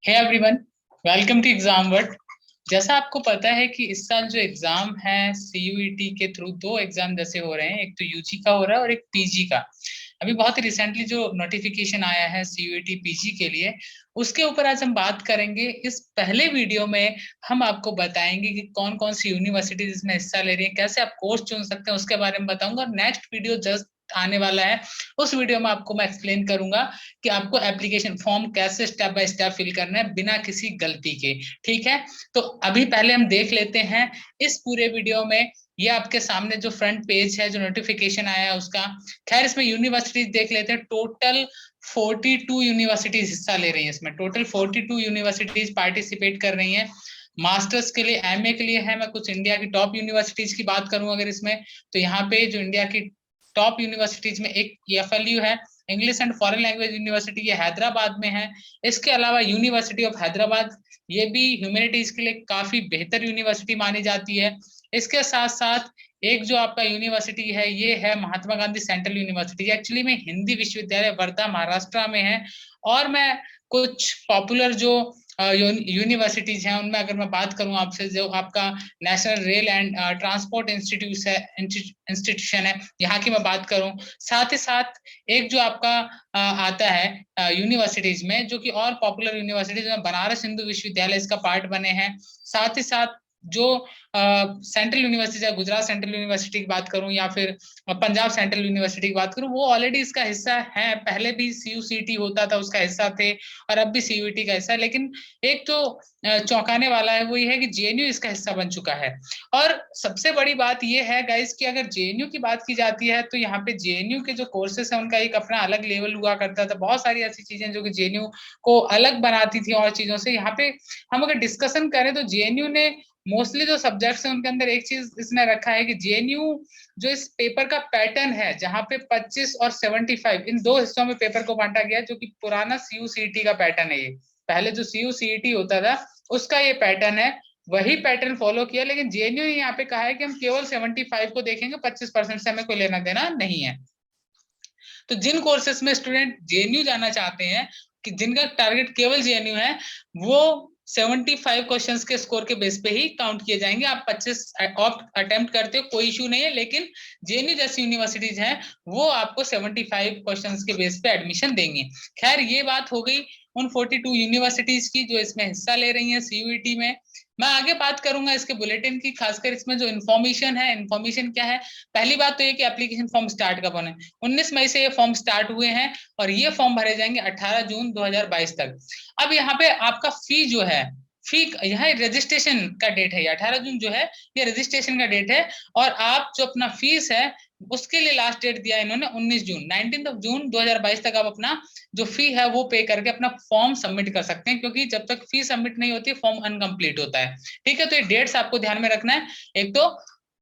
Hey everyone, welcome to exam word. जैसा आपको पता है कि इस साल जो एग्जाम है सीयूईटी के थ्रू दो एग्जाम जैसे हो रहे हैं, एक तो यूजी का हो रहा है और एक पीजी का। अभी बहुत ही रिसेंटली जो नोटिफिकेशन आया है सीयूईटी पीजी के लिए, उसके ऊपर आज हम बात करेंगे। इस पहले वीडियो में हम आपको बताएंगे कि कौन कौन सी यूनिवर्सिटीज इसमें हिस्सा ले रही है, कैसे आप कोर्स चुन सकते हैं, उसके बारे में बताऊंगा। और नेक्स्ट वीडियो जस्ट आने वाला है, उस वीडियो में आपको मैं एक्सप्लेन करूंगा कि आपको एप्लीकेशन फॉर्म कैसे स्टेप बाय स्टेप फिल करना है बिना किसी गलती के। ठीक है, तो अभी पहले हम देख लेते हैं इस पूरे वीडियो में। ये आपके सामने जो फ्रंट पेज है, जो नोटिफिकेशन आया है उसका। खैर, इसमें यूनिवर्सिटीज देख लेते हैं। टोटल 42 यूनिवर्सिटीज हिस्सा ले रही है इसमें। टोटल 42 यूनिवर्सिटीज पार्टिसिपेट कर रही हैं। मास्टर्स के लिए, एमए के लिए है। मैं कुछ इंडिया की टॉप यूनिवर्सिटीज की बात करूं अगर इसमें, तो यहाँ पे जो इंडिया की टॉप यूनिवर्सिटीज में एक एफएलयू है, English and foreign language university, ये हैदराबाद में है। इसके अलावा यूनिवर्सिटी ऑफ हैदराबाद, ये भी ह्यूमैनिटीज के लिए काफी बेहतर यूनिवर्सिटी मानी जाती है। इसके साथ साथ एक जो आपका यूनिवर्सिटी है, ये है Mahatma Gandhi central university. Actually में हिंदी विश्वविद्यालय वर्धा महाराष्ट्र में है। और मैं कुछ पॉपुलर जो यूनिवर्सिटीज हैं उनमें अगर मैं बात करूं आपसे, जो आपका national rail and transport institute है, इंस्टीट्यूशन है, यहाँ की मैं बात करूं। साथ ही साथ एक जो आपका आता है यूनिवर्सिटीज में, जो कि और पॉपुलर यूनिवर्सिटीज में बनारस हिंदू विश्वविद्यालय इसका पार्ट बने हैं। साथ ही साथ जो सेंट्रल यूनिवर्सिटी है, गुजरात सेंट्रल यूनिवर्सिटी की बात करूं या फिर पंजाब सेंट्रल यूनिवर्सिटी की बात करूं, वो ऑलरेडी इसका हिस्सा है। पहले भी सीयूसीटी होता था, उसका हिस्सा थे, और अब भी सीयूईटी का हिस्सा है। लेकिन एक जो चौंकाने वाला है वो ये है कि जेएनयू इसका हिस्सा बन चुका है। और सबसे बड़ी बात ये है गाइस कि अगर जेएनयू की बात की जाती है तो यहाँ पे जेएनयू के जो कोर्सेस है उनका एक अपना अलग लेवल हुआ करता था। बहुत सारी ऐसी चीजें जो कि जेएनयू को अलग बनाती थी और चीजों से। यहाँ पे हम अगर डिस्कशन करें तो जेएनयू ने मोस्टली जो सब्जेक्ट्स हैं उनके अंदर एक चीज इसने रखा है कि जेएनयू जो इस पेपर का पैटर्न है, जहां पे 25 और 75 इन दो हिस्सों में पेपर को बांटा गया, जो कि पुराना सीयूसीटी का पैटर्न है। ये पहले जो सीयूसीटी होता था उसका ये पैटर्न है, वही पैटर्न फॉलो किया। लेकिन जेएनयू ने यहाँ पे कहा है कि हम केवल 75 को देखेंगे, 25% से हमें कोई लेना देना नहीं है। तो जिन कोर्सेस में स्टूडेंट जेएनयू जाना चाहते हैं, कि जिनका टारगेट केवल जेएनयू है, वो 75 क्वेश्चंस के स्कोर के बेस पे ही काउंट किए जाएंगे। आप 25 ऑप्ट अटेम्प्ट करते हो, कोई इशू नहीं है। लेकिन जेएनयू जैसी यूनिवर्सिटीज हैं, वो आपको 75 क्वेश्चंस के बेस पे एडमिशन देंगे। खैर, ये बात हो गई उन 42 यूनिवर्सिटीज की जो इसमें हिस्सा ले रही हैं सीयूईटी में। मैं आगे बात करूंगा इसके बुलेटिन की, खासकर इसमें जो इन्फॉर्मेशन है। इन्फॉर्मेशन क्या है? पहली बात तो ये कि एप्लीकेशन फॉर्म स्टार्ट कब होने, 19 मई से ये फॉर्म स्टार्ट हुए हैं और ये फॉर्म भरे जाएंगे 18 जून 2022 तक। अब यहाँ पे आपका फी जो है, फी यहाँ रजिस्ट्रेशन का डेट है, ये 18 जून जो है ये रजिस्ट्रेशन का डेट है। और आप जो अपना फीस है उसके लिए लास्ट डेट दिया इन्होंने 19 जून, 19 जून 2022 तक आप अपना जो फी है वो पे करके अपना फॉर्म सबमिट कर सकते हैं, क्योंकि जब तक फी सबमिट नहीं होती फॉर्म अनकंप्लीट होता है। ठीक है, तो ये डेट्स आपको ध्यान में रखना है। एक तो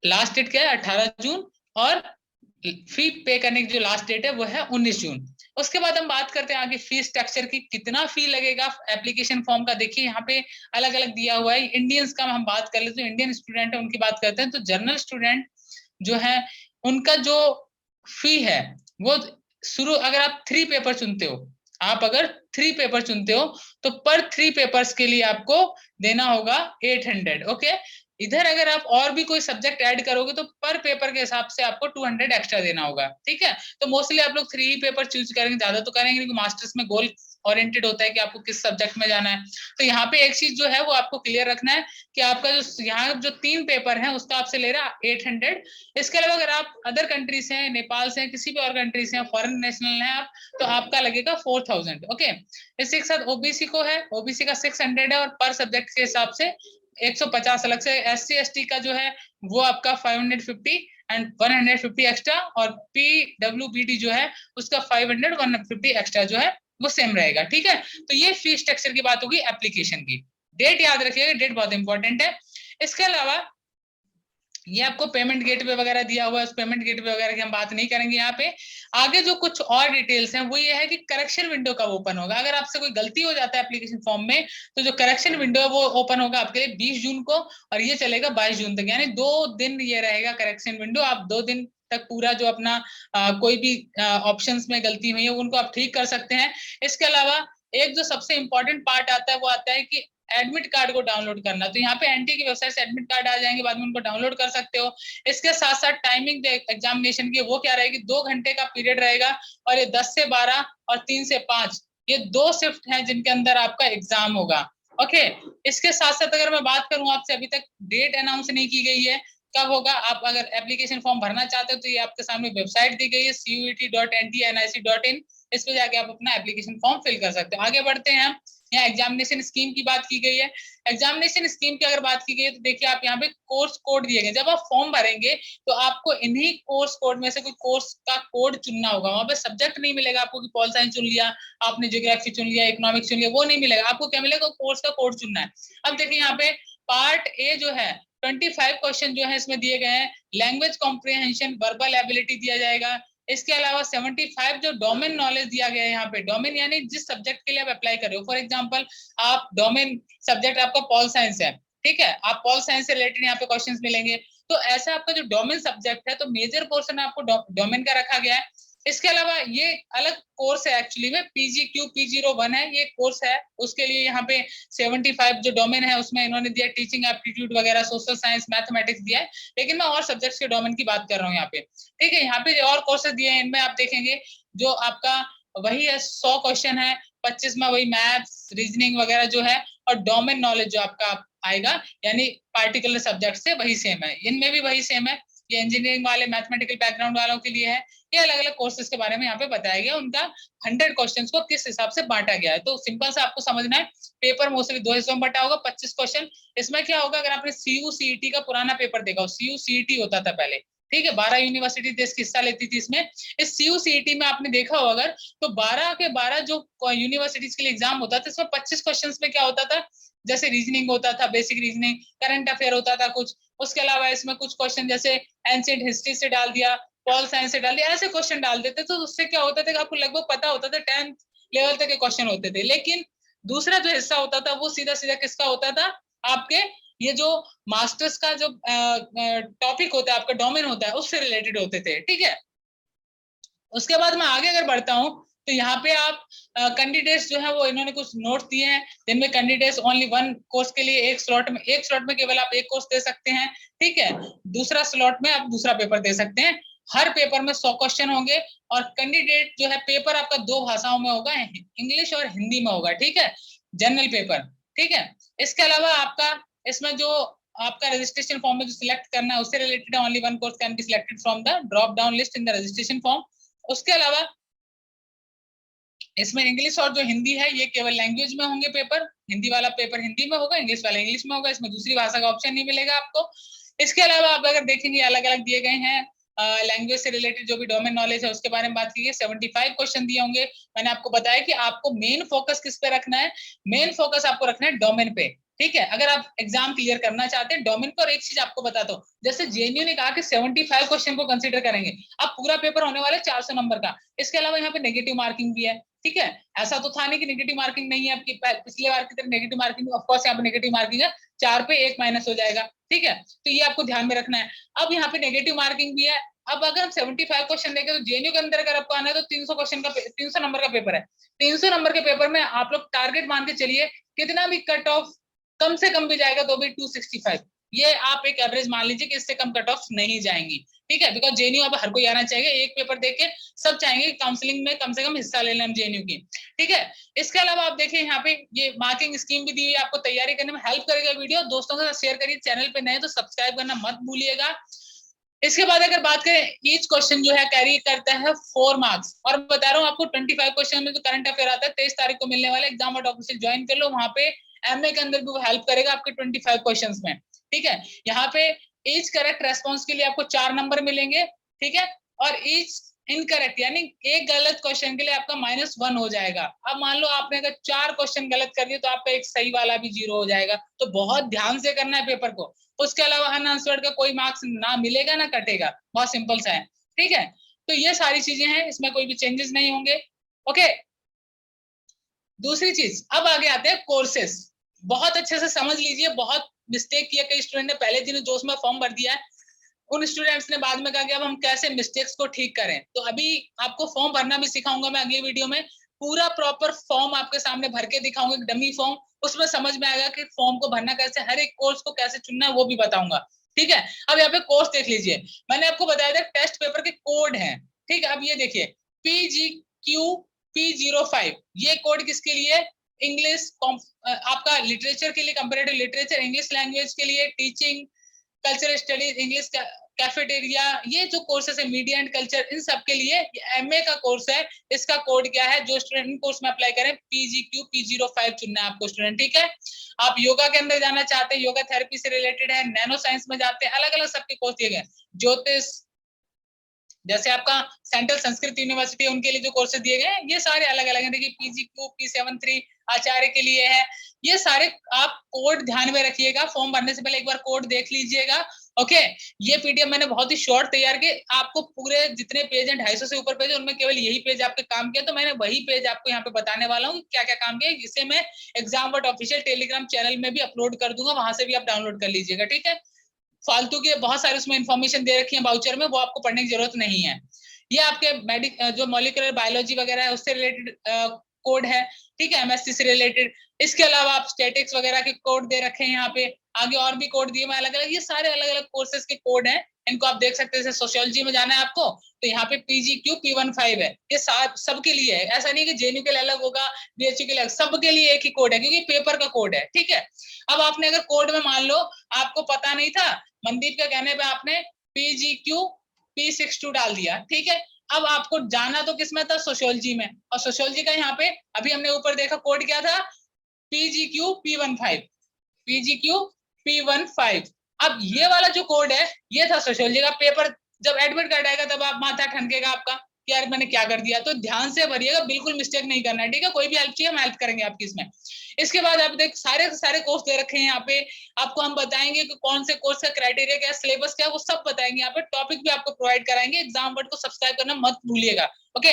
लास्ट डेट क्या है, 18 जून, और फी पे करने की जो लास्ट डेट है वो है 19 जून। उसके बाद हम बात करते हैं आगे फीस स्ट्रक्चर की, कितना फी लगेगा एप्लीकेशन फॉर्म का। देखिए यहाँ पे अलग अलग दिया हुआ है। इंडियंस का हम बात कर लेते हैं, इंडियन स्टूडेंट है उनकी बात करते हैं। तो जनरल स्टूडेंट जो है उनका जो फी है वो शुरू, अगर आप 3 पेपर चुनते हो, आप अगर 3 पेपर चुनते हो तो पर 3 पेपर्स के लिए आपको देना होगा 800। ओके, इधर अगर आप और भी कोई सब्जेक्ट ऐड करोगे तो पर पेपर के हिसाब से आपको 200 एक्स्ट्रा देना होगा। ठीक है, तो मोस्टली आप लोग 3 पेपर चूज करेंगे, ज्यादा तो करेंगे नहीं, मास्टर्स में गोल ओरिएंटेड होता है कि आपको किस सब्जेक्ट में जाना है। तो यहाँ पे एक चीज जो है वो आपको क्लियर रखना है कि आपका जो यहाँ जो 3 पेपर है उसका आपसे ले रहा है 800। इसके अलावा अगर आप अदर कंट्री से हैं, नेपाल से हैं, किसी भी और कंट्री से हैं, फॉरेन नेशनल हैं आप, तो आपका लगेगा 4000। ओके, इसी के साथ ओबीसी को है, ओबीसी का 600 है, और पर सब्जेक्ट के हिसाब से 150 अलग से। एससी एसटी का जो है वो आपका 550 एंड 150 एक्स्ट्रा, और पीडब्ल्यूबीडी जो है उसका 500 150 एक्स्ट्रा जो है वो सेम रहेगा। ठीक है, तो ये फी स्ट्रक्चर की बात होगी एप्लीकेशन की। डेट याद रखिएगा, डेट बहुत इंपॉर्टेंट है। इसके अलावा ये आपको पेमेंट गेटवे वगैरह दिया हुआ है, उस पेमेंट गेटवे वगैरह की हम बात नहीं करेंगे यहाँ पे। आगे जो कुछ और डिटेल्स हैं वो ये है कि करेक्शन विंडो कब ओपन होगा। अगर आपसे कोई गलती हो जाता है एप्लीकेशन फॉर्म में, तो जो करेक्शन विंडो है वो ओपन होगा आपके लिए 20 जून को, और ये चलेगा 22 जून तक, यानी 2 दिन ये रहेगा करेक्शन विंडो। आप 2 दिन तक पूरा जो अपना कोई भी ऑप्शंस में गलती हुई है उनको आप ठीक कर सकते हैं। इसके अलावा एक जो सबसे इंपॉर्टेंट पार्ट आता है वो आता है कि एडमिट कार्ड को डाउनलोड करना। तो यहाँ पे एनटीए की वेबसाइट से एडमिट कार्ड आ जाएंगे, बाद में उनको डाउनलोड कर सकते हो। इसके साथ साथ टाइमिंग एग्जामिनेशन की वो क्या रहेगी, 2 घंटे का पीरियड रहेगा और ये 10 से 12 और 3 से 5 ये 2 शिफ्ट हैं जिनके अंदर आपका एग्जाम होगा। ओके, इसके साथ साथ अगर मैं बात करूं आपसे, अभी तक डेट अनाउंस नहीं की गई है कब होगा। आप अगर एप्लीकेशन फॉर्म भरना चाहते हो तो ये आपके सामने वेबसाइट दी गई है cuet.ntnic.in, इस पे जाके आप अपना एप्लीकेशन फॉर्म फिल कर सकते हो। आगे बढ़ते हैं हम, यहाँ एग्जामिनेशन स्कीम की बात की गई है। एग्जामिनेशन स्कीम की अगर बात की गई है तो देखिए आप यहाँ पे कोर्स कोड दिए गए। जब आप फॉर्म भरेंगे तो आपको इन्हीं कोर्स कोड में से कोई कोर्स का कोड चुनना होगा। वहां पे सब्जेक्ट नहीं मिलेगा आपको कि पॉल साइंस चुन लिया आपने, ज्योग्राफी चुन लिया, इकोनॉमिक्स चुन लिया, वो नहीं मिलेगा आपको। क्या मिलेगा, कोर्स का कोड चुनना है। अब देखिए यहाँ पे पार्ट ए जो है 25 क्वेश्चन जो है इसमें दिए गए हैं। लैंग्वेज कॉम्प्रिहेंशन, वर्बल एबिलिटी दिया जाएगा। इसके अलावा 75 जो डोमेन नॉलेज दिया गया है यहाँ पे, डोमेन यानी जिस सब्जेक्ट के लिए आप अप्लाई कर रहे हो। फॉर एग्जांपल आप डोमेन सब्जेक्ट आपका पॉल साइंस है, ठीक है, आप पॉल साइंस से रिलेटेड यहाँ पे क्वेश्चंस मिलेंगे। तो ऐसा आपका जो डोमेन सब्जेक्ट है तो मेजर पोर्शन आपको डोमेन का रखा गया है। इसके अलावा ये अलग कोर्स है एक्चुअली में, PGQ P01 है ये कोर्स है। उसके लिए यहाँ पे 75 जो डोमेन है उसमें इन्होंने दिया टीचिंग एप्टीट्यूड वगैरह, सोशल साइंस, मैथमेटिक्स दिया है। लेकिन मैं और सब्जेक्ट्स के डोमेन की बात कर रहा हूँ यहाँ पे, ठीक है। यहाँ पे और कोर्सेज दिए हैं, इनमें आप देखेंगे जो आपका वही है 100 क्वेश्चन है, 25 में वही मैथ्स, रीजनिंग वगैरह जो है, और डोमेन नॉलेज जो आपका आएगा यानी पार्टिकुलर सब्जेक्ट से वही सेम है, इनमें भी वही सेम है। ये इंजीनियरिंग वाले, मैथमेटिकल बैकग्राउंड वालों के लिए है। ये अलग अलग कोर्सेज के बारे में यहाँ पे बताया गया, उनका 100 क्वेश्चंस को किस हिसाब से बांटा गया है। तो सिंपल से आपको समझना है, पेपर मोस्टली 2 हिस्सों में बटा होगा, 25 क्वेश्चन। इसमें क्या होगा, अगर आपने CU-CET का पुराना पेपर देखा हो, CU-CET होता था पहले, ठीक है, 12 यूनिवर्सिटी देश की हिस्सा लेती थी इसमें। इस CU-CET में आपने देखा हो अगर, तो 12 के 12 जो यूनिवर्सिटीज के लिए एग्जाम होता था, इसमें 25 क्वेश्चन में क्या होता था, जैसे रीजनिंग होता था, बेसिक रीजनिंग, करंट अफेयर होता था कुछ। उसके अलावा इसमें कुछ क्वेश्चन जैसे एंशिएंट हिस्ट्री से डाल दिया, पॉल साइंस से डाल दिया, ऐसे क्वेश्चन डाल देते। तो उससे क्या होता था कि आपको लगभग पता होता था, 10th लेवल तक के क्वेश्चन होते थे। लेकिन दूसरा जो हिस्सा होता था वो सीधा सीधा किसका होता था, आपके ये जो मास्टर्स का जो टॉपिक होता है, आपका डोमेन होता है, उससे रिलेटेड होते थे, ठीक है। उसके बाद मैं आगे अगर बढ़ता हूँ तो यहाँ पे आप कैंडिडेट्स जो है वो इन्होंने कुछ नोट्स दिए हैं, जिनमें कैंडिडेट्स ओनली 1 कोर्स के लिए एक स्लॉट में केवल आप एक कोर्स दे सकते हैं, ठीक है। दूसरा स्लॉट में आप दूसरा पेपर दे सकते हैं। हर पेपर में 100 क्वेश्चन होंगे और कैंडिडेट जो है पेपर आपका 2 भाषाओं में होगा, इंग्लिश और हिंदी में होगा, ठीक है, जनरल पेपर, ठीक है। इसके अलावा आपका इसमें जो आपका रजिस्ट्रेशन फॉर्म में जो सिलेक्ट करना है उससे related only 1 course can be selected from the drop down list in the registration form. उसके अलावा इसमें इंग्लिश और जो हिंदी है ये केवल लैंग्वेज में होंगे पेपर, हिंदी वाला पेपर हिंदी में होगा, इंग्लिश वाला इंग्लिश में होगा, इसमें दूसरी भाषा का ऑप्शन नहीं मिलेगा आपको। इसके अलावा आप अगर देखेंगे अलग अलग दिए गए हैं लैंग्वेज से रिलेटेड जो भी डोमेन नॉलेज है उसके बारे में बात की है। 75 क्वेश्चन दिए होंगे। मैंने आपको बताया कि आपको मेन फोकस किस पे रखना है, मेन फोकस आपको रखना है डोमेन पे, ठीक है। अगर आप एग्जाम क्लियर करना चाहते हैं डोमेन पर, एक चीज आपको बताता हूँ, जैसे जेएनयू ने कहा कि 75 क्वेश्चन को कंसीडर करेंगे, अब पूरा पेपर होने वाला है 400 नंबर का। इसके अलावा यहाँ पे नेगेटिव मार्किंग भी है, ठीक है। ऐसा तो था नहीं कि नेगेटिव मार्किंग नहीं है, आपकी पिछले बार की तरह नेगेटिव मार्किंग, ऑफ कोर्स यहाँ पे नेगेटिव मार्किंग है, 4 पे 1 माइनस हो जाएगा, ठीक है। तो ये आपको ध्यान में रखना है। अब यहाँ पे नेगेटिव मार्किंग भी है। अब अगर हम 75 क्वेश्चन देखें तो जेएनयू के अंदर अगर आपको आना है तो 300 क्वेश्चन का 300 नंबर का पेपर है। 300 नंबर के पेपर में आप लोग टारगेट मान के चलिए, कितना भी कट ऑफ कम से कम भी जाएगा तो भी 265, ये आप एक एवरेज मान लीजिए कि इससे कम कट ऑफ नहीं जाएंगी, ठीक है। बिकॉज जेएनयू अब हर कोई आना चाहिए, एक पेपर देके सब चाहेंगे काउंसलिंग में कम से कम हिस्सा ले लें हम जेएनयू की, ठीक है। इसके अलावा आप देखिए यहाँ पे ये मार्किंग स्कीम भी दी हुई है, आपको तैयारी करने में हेल्प करेगा वीडियो। दोस्तों के साथ शेयर करिए, चैनल पे नए तो सब्सक्राइब करना मत भूलिएगा। इसके बाद अगर बात करें, ईच क्वेश्चन जो है कैरी करता है 4 मार्क्स, और बता रहा हूँ आपको 25 क्वेश्चन में जो करंट अफेयर आता है 23 तारीख को मिलने वाले एग्जाम डॉट ऑफिस ज्वाइन कर लो, वहां पे एमए के अंदर भी वो हेल्प करेगा आपके 25 क्वेश्चंस में, ठीक है। यहाँ पे ईच करेक्ट रेस्पॉन्स के लिए आपको 4 नंबर मिलेंगे, ठीक है, और ईच इनकरेक्ट यानी एक गलत क्वेश्चन के लिए आपका -1 हो जाएगा। अब मान लो आपने अगर 4 क्वेश्चन गलत कर दिए तो आपका एक सही वाला भी 0 हो जाएगा। तो बहुत ध्यान से करना है पेपर को। उसके अलावा अनआंसर्ड का कोई मार्क्स ना मिलेगा ना कटेगा, बहुत सिंपल सा है, ठीक है। तो ये सारी चीजें हैं, इसमें कोई भी चेंजेस नहीं होंगे, ओके। दूसरी चीज, अब आगे आते हैं कोर्सेस। बहुत अच्छे से समझ लीजिए, बहुत मिस्टेक किया कई स्टूडेंट ने, पहले दिन जोश में फॉर्म भर दिया है, उन स्टूडेंट्स ने बाद में कहा कि अब हम कैसे मिस्टेक्स को ठीक करें। तो अभी आपको फॉर्म भरना भी सिखाऊंगा मैं अगली वीडियो में, पूरा प्रॉपर फॉर्म आपके सामने भर के दिखाऊंगा, डमी फॉर्म, उसमें समझ में आएगा कि फॉर्म को भरना कैसे, हर एक कोर्स को कैसे चुनना है वो भी बताऊंगा। ठीक है, अब यहाँ पे कोर्स देख लीजिए, मैंने आपको बताया था टेस्ट पेपर के कोड हैं। ठीक है, अब ये देखिए PGQ-P05, ये कोड किसके लिए? इंग्लिश आपका लिटरेचर के लिए, कंपैरेटिव लिटरेचर, इंग्लिश लैंग्वेज के लिए, teaching, cultural studies, English cafeteria, ये जो कोर्सेस है, मीडिया एंड कल्चर, इन सब के लिए एमए का कोर्स है। इसका कोड क्या है? जो स्टूडेंट कोर्स में अप्लाई करें PGQ-P05 चुनना है आपको स्टूडेंट। ठीक है, आप योगा के अंदर जाना चाहते हैं, योगा थेरेपी से रिलेटेड है, नैनो साइंस में जाते हैं, अलग अलग सबके कोर्स दिए गए। ज्योतिष, जैसे आपका सेंट्रल संस्कृत यूनिवर्सिटी, उनके लिए जो कोर्सेज दिए गए हैं ये सारे अलग अलग हैं। देखिए PGQ-P73 आचार्य के लिए है। ये सारे आप कोड ध्यान में रखिएगा, फॉर्म भरने से पहले एक बार कोड देख लीजिएगा। ओके, ये पीडीएफ मैंने बहुत ही शॉर्ट तैयार किए, आपको पूरे जितने पेज हैं 250 से ऊपर पेज है, उनमें केवल यही पेज आपके काम किया, तो मैंने वही पेज आपको यहाँ पे बताने वाला हूँ क्या क्या काम किया, जिसे मैं एग्जामवर्ट ऑफिशियल टेलीग्राम चैनल में भी अपलोड कर दूंगा, वहां से भी आप डाउनलोड कर लीजिएगा। ठीक है, फालतू के बहुत सारे उसमें इंफॉर्मेशन दे रखी है बाउचर में, वो आपको पढ़ने की जरूरत नहीं है। ये आपके जो मॉलिक्यूलर बायोलॉजी वगैरह है उससे रिलेटेड कोड है। ठीक है, एमएससी से रिलेटेड। इसके अलावा आप स्टैटिक्स वगैरह के कोड दे रखे हैं यहाँ पे, आगे और भी कोड दिए मैं अलग अलग, ये सारे अलग अलग कोर्सेज के कोड हैं, इनको आप देख सकते हैं। जैसे सोशियोलॉजी में जाना है आपको, तो यहाँ पे PGQ-P15 है, ये सबके लिए है, ऐसा नहीं कि जेएनयू के लिए अलग होगा, बीएचयू के लिए, सबके लिए एक ही कोड है, क्योंकि पेपर का कोड है। ठीक है, अब आपने अगर कोड में मान लो आपको पता नहीं था, मनदीप के कहने पे आपने PGQ-P62 डाल दिया। ठीक है, अब आपको जाना तो किसमें था? सोशियोलॉजी में, और सोशियोलॉजी का यहाँ पे अभी हमने ऊपर देखा कोड क्या था? PGQ-P15, PGQ-P15। अब ये वाला जो कोड है ये था सोशियोलॉजी का। पेपर जब एडमिट कार्ड आएगा तब आप माथा ठनकेगा आपका कि यार मैंने क्या कर दिया, तो ध्यान से भरिएगा, बिल्कुल मिस्टेक नहीं करना है। ठीक है, कोई भी हेल्प चाहिए हम हेल्प करेंगे आपकी इसमें। इसके बाद आप देख सारे कोर्स दे रखे हैं यहाँ पे, आपको हम बताएंगे कि कौन से कोर्स का क्राइटेरिया क्या है, सिलेबस क्या है, वो सब बताएंगे यहाँ पे, टॉपिक भी आपको प्रोवाइड कराएंगे। एग्जामवर्ट को सब्सक्राइब करना मत भूलिएगा। ओके,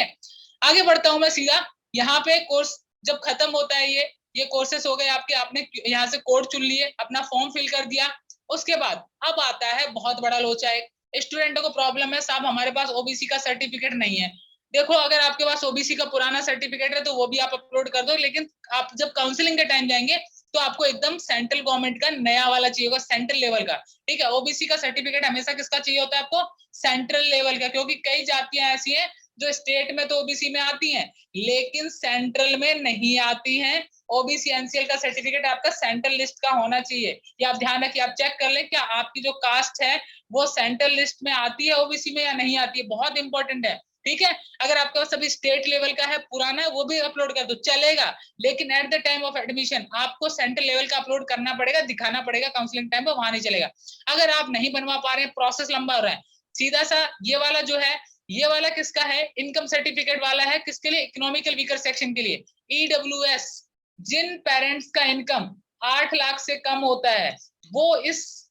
आगे बढ़ता हूं मैं सीधा। यहाँ पे कोर्स जब खत्म होता है, ये कोर्सेस हो गए आपके, आपने यहाँ से कोड चुन लिए, अपना फॉर्म फिल कर दिया। उसके बाद अब आता है बहुत बड़ा लोचा, एक स्टूडेंटों को प्रॉब्लम है, साहब हमारे पास ओबीसी का सर्टिफिकेट नहीं है। देखो, अगर आपके पास ओबीसी का पुराना सर्टिफिकेट है तो वो भी आप अपलोड कर दो, लेकिन आप जब काउंसलिंग के टाइम जाएंगे तो आपको एकदम सेंट्रल गवर्नमेंट का नया वाला चाहिए होगा, सेंट्रल लेवल का। ठीक है, ओबीसी का सर्टिफिकेट हमेशा किसका चाहिए होता है आपको? सेंट्रल लेवल का, क्योंकि कई जातियां ऐसी हैं जो स्टेट में तो ओबीसी में आती हैं लेकिन सेंट्रल में नहीं आती हैं। ओबीसी एनसीएल का सर्टिफिकेट आपका सेंट्रल लिस्ट का होना चाहिए, ये आप ध्यान रखिए, आप चेक कर लें क्या आपकी जो कास्ट है वो सेंट्रल लिस्ट में आती है ओबीसी में या नहीं आती है, बहुत इंपॉर्टेंट है। ठीक है, अगर आपके पास अभी स्टेट लेवल का है पुराना, वो भी अपलोड कर दो चलेगा, लेकिन at the time of admission आपको सेंट्रल लेवल का अपलोड करना पड़ेगा, दिखाना पड़ेगा, काउंसलिंग टाइम पर वहां नहीं चलेगा। अगर आप नहीं बनवा पा रहे हैं, प्रोसेस लंबा हो रहा है, सीधा सा ये वाला जो है, ये वाला किसका है? इनकम सर्टिफिकेट वाला है, किसके लिए? इकोनॉमिकल वीकर सेक्शन के लिए, ईडब्ल्यूएस। जिन पेरेंट्स का इनकम 8 लाख से कम होता है वो इस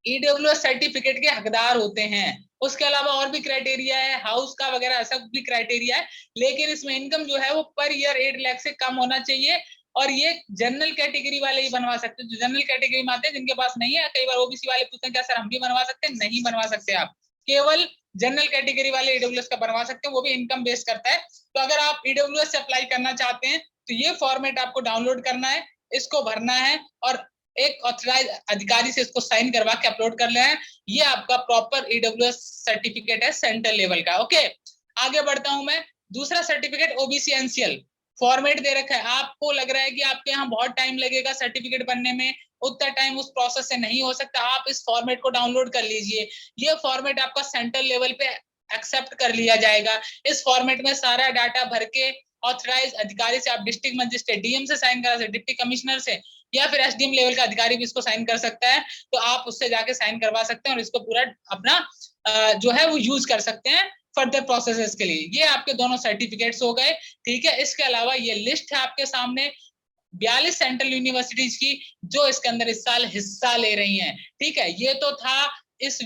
ईडब्ल्यूएस सर्टिफिकेट के हकदार होते हैं। उसके अलावा और भी क्राइटेरिया है, हाउस का वगैरह ऐसा भी क्राइटेरिया है, लेकिन इसमें इनकम जो है वो पर ईयर 8 लाख से कम होना चाहिए। और ये जनरल कैटेगरी वाले ही बनवा सकते हैं, जो जनरल कैटेगरी में आते हैं, जिनके पास नहीं है। कई बार ओबीसी वाले पूछते हैं क्या सर हम भी बनवा सकते हैं? नहीं बनवा सकते आप, केवल जनरल कैटेगरी वाले ईडब्ल्यूएस का बनवा सकते हैं, वो भी इनकम बेस्ड करता है। तो अगर आप ईडब्ल्यूएस से अप्लाई करना चाहते हैं तो ये फॉर्मेट आपको डाउनलोड करना है, इसको भरना है और एक ऑथराइज अधिकारी से इसको साइन करवा के अपलोड कर लेना है। ये आपका प्रॉपर ईडब्ल्यूएस सर्टिफिकेट है सेंट्रल लेवल का। ओके, आगे बढ़ता हूं मैं। दूसरा सर्टिफिकेट ओबीसी एनसीएल फॉर्मेट दे रखा है, आपको लग रहा है कि आपके यहाँ बहुत टाइम लगेगा सर्टिफिकेट बनने में, उतना टाइम उस प्रोसेस से नहीं हो सकता, आप इस फॉर्मेट को डाउनलोड कर लीजिए। ये फॉर्मेट आपका सेंट्रल लेवल पे एक्सेप्ट कर लिया जाएगा। इस फॉर्मेट में सारा डाटा भर के ऑथराइज अधिकारी से, आप डिस्ट्रिक्ट मजिस्ट्रेट डीएम से साइन करा सकते, डिप्टी कमिश्नर से, या फिर एसडीएम लेवल का अधिकारी भी इसको साइन कर सकता है, तो आप उससे जाके साइन करवा सकते हैं और इसको पूरा अपना जो है वो यूज कर सकते हैं फर्दर प्रोसेसेस के लिए। ये आपके दोनों सर्टिफिकेट्स हो गए। ठीक है, इसके अलावा ये लिस्ट है आपके सामने 42 सेंट्रल यूनिवर्सिटीज की जो इसके अंदर इस साल हिस्सा ले रही हैं। ठीक है, ये तो था इस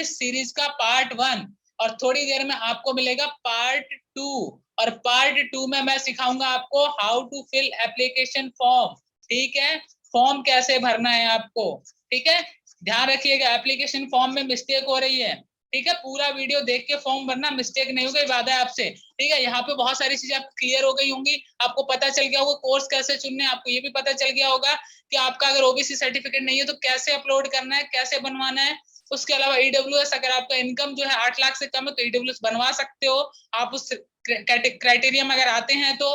सीरीज का पार्ट 1, और थोड़ी देर में आपको मिलेगा पार्ट 2, और पार्ट 2 में मैं सिखाऊंगा आपको how to fill application form. ठीक है, फॉर्म कैसे भरना है आपको। ठीक है, ध्यान रखिएगा एप्लीकेशन फॉर्म में मिस्टेक हो रही है, ठीक है, पूरा वीडियो देख के फॉर्म भरना, मिस्टेक नहीं होगी, वादा है आपसे। ठीक है, यहाँ पे बहुत सारी चीजें आपको क्लियर हो गई होंगी, आपको पता चल गया होगा कोर्स कैसे चुनने, आपको ये भी पता चल गया होगा कि आपका अगर ओबीसी सर्टिफिकेट नहीं है तो कैसे अपलोड करना है, कैसे बनवाना है। उसके अलावा ईडब्ल्यूएस, अगर आपका इनकम जो है 8 लाख से कम है तो ईडब्ल्यूएस बनवा सकते हो आप, उस क्राइटेरिया में अगर आते हैं तो।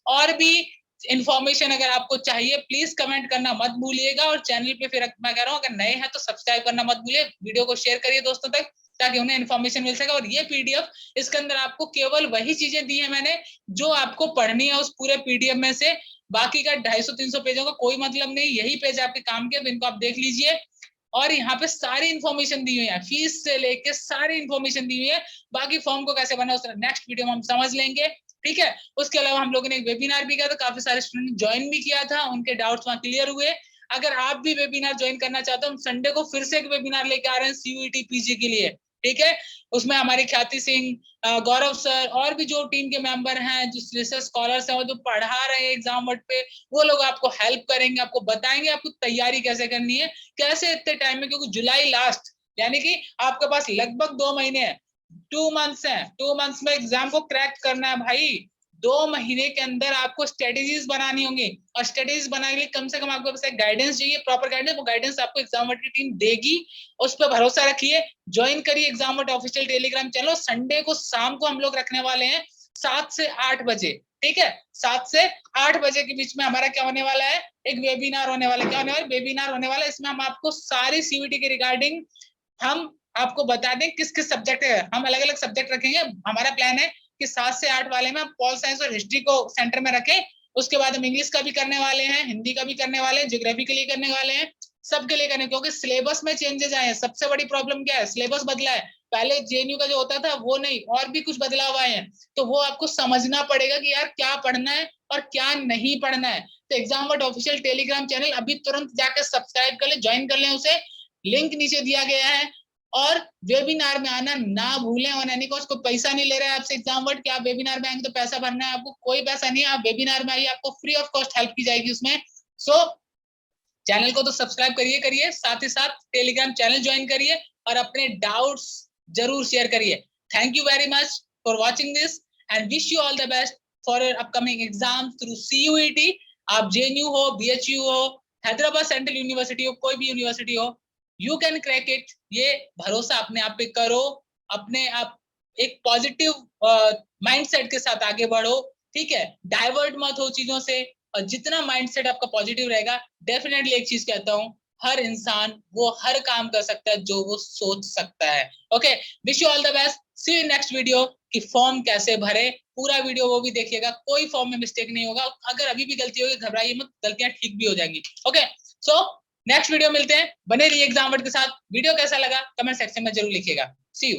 और भी इन्फॉर्मेशन अगर आपको चाहिए प्लीज कमेंट करना मत भूलिएगा, और चैनल पे फिर मैं कह रहा हूँ अगर नए हैं तो सब्सक्राइब करना मत भूलिए, वीडियो को शेयर करिए दोस्तों तक ताकि उन्हें इन्फॉर्मेशन मिल सके। और ये पीडीएफ, इसके अंदर आपको केवल वही चीजें दी है मैंने जो आपको पढ़नी है उस पूरे पीडीएफ में से, बाकी का 250-300 पेजों का कोई मतलब नहीं, यही पेज आपके काम के, इनको आप देख लीजिए। और यहाँ पे सारी इन्फॉर्मेशन दी हुई है, फीस से लेके सारी इन्फॉर्मेशन दी हुई है। बाकी फॉर्म को कैसे बना उस नेक्स्ट वीडियो में हम समझ लेंगे, ठीक है। उसके अलावा हम लोगों ने एक वेबिनार भी किया था, काफी सारे स्टूडेंट ज्वाइन भी किया था, उनके डाउट्स वहां क्लियर हुए। अगर आप भी वेबिनार ज्वाइन करना चाहते हो, हम संडे को फिर से एक वेबिनार लेके आ रहे हैं सीयूईटी पीजी के लिए, ठीक है। उसमें हमारी ख्याति सिंह, गौरव सर और भी जो टीम के मेंबर हैं, जो रिसर्च स्कॉलर्स हैं, जो पढ़ा रहे हैं एग्जाम वर्ड पे, वो लोग आपको हेल्प करेंगे, आपको बताएंगे आपको तैयारी कैसे करनी है, कैसे इतने टाइम में, क्योंकि जुलाई लास्ट यानी कि आपके पास लगभग 2 महीने हैं, 2 मंथ्स हैं, 2 मंथ्स में एग्जाम को क्रैक करना है भाई। 2 महीने के अंदर आपको स्ट्रेटेजीज बनानी होंगी, और स्ट्रेटेजीज बनाने के लिए कम से कम आपको बस एक गाइडेंस चाहिए, प्रॉपर गाइडेंस। वो गाइडेंस आपको एग्जाम वर्ड की टीम देगी, उस पर भरोसा रखिए। ज्वाइन करिए exam word official Telegram channel. Sunday को शाम को हम लोग रखने वाले हैं 7 से 8 बजे, ठीक है। 7 से 8 बजे के बीच में हमारा क्या होने वाला है, एक वेबिनार होने वाला है। क्या होने वाला है, वेबिनार होने वाला है। इसमें हम आपको सारी सीयूईटी के रिगार्डिंग हम आपको बता दें किस किस सब्जेक्ट है, हम अलग अलग सब्जेक्ट रखेंगे। हमारा प्लान है कि 7 से 8 वाले में हम पॉल साइंस और हिस्ट्री को सेंटर में रखें, उसके बाद हम इंग्लिश का भी करने वाले हैं, हिंदी का भी करने वाले हैं, ज्योग्राफी के लिए करने वाले हैं, सबके लिए करने, क्योंकि सिलेबस में चेंजेस आए हैं। सबसे बड़ी प्रॉब्लम क्या है, सिलेबस बदला है। पहले जेएनयू का जो होता था वो नहीं, और भी कुछ बदलाव आए हैं, तो वो आपको समझना पड़ेगा कि यार क्या पढ़ना है और क्या नहीं पढ़ना है। तो exam word official Telegram channel अभी तुरंत जाकर सब्सक्राइब कर ले, ज्वाइन कर लें उसे, लिंक नीचे दिया गया है। और वेबिनार में आना ना भूलें, और यानी कि उसको पैसा नहीं ले रहा है आपसे एग्जाम वर्ड कि आप वेबिनार में आएंगे तो पैसा भरना है, आपको कोई पैसा नहीं है। आप वेबिनार में आइए, आपको फ्री ऑफ कॉस्ट हेल्प की जाएगी उसमें। सो चैनल को तो सब्सक्राइब करिए करिए, साथ ही साथ टेलीग्राम चैनल ज्वाइन करिए और अपने डाउट्स जरूर शेयर करिए। Thank you very much for watching this and wish you all the best for your upcoming exam through CUET. आप जेएनयू हो, बीएचयू हो, हैदराबाद सेंट्रल यूनिवर्सिटी हो, कोई भी यूनिवर्सिटी हो, यू कैन क्रैक इट। ये भरोसा अपने आप पे करो, अपने आप एक पॉजिटिव माइंडसेट के साथ आगे बढ़ो, ठीक है। डाइवर्ट मत हो चीजों से, और जितना माइंडसेट आपका पॉजिटिव रहेगा, डेफिनेटली एक चीज कहता हूं, हर इंसान वो हर काम कर सकता है जो वो सोच सकता है। Okay, wish you all the best, see you next video कि फॉर्म कैसे भरे। पूरा वीडियो वो भी देखिएगा, कोई फॉर्म में मिस्टेक नहीं होगा। अगर अभी भी गलती होगी घबराइए मत, गलतियां ठीक भी हो जाएंगी। ओके, सो नेक्स्ट वीडियो मिलते हैं, बने रहिए एग्जाम वर्ड के साथ। वीडियो कैसा लगा कमेंट सेक्शन में जरूर लिखिएगा। सी यू।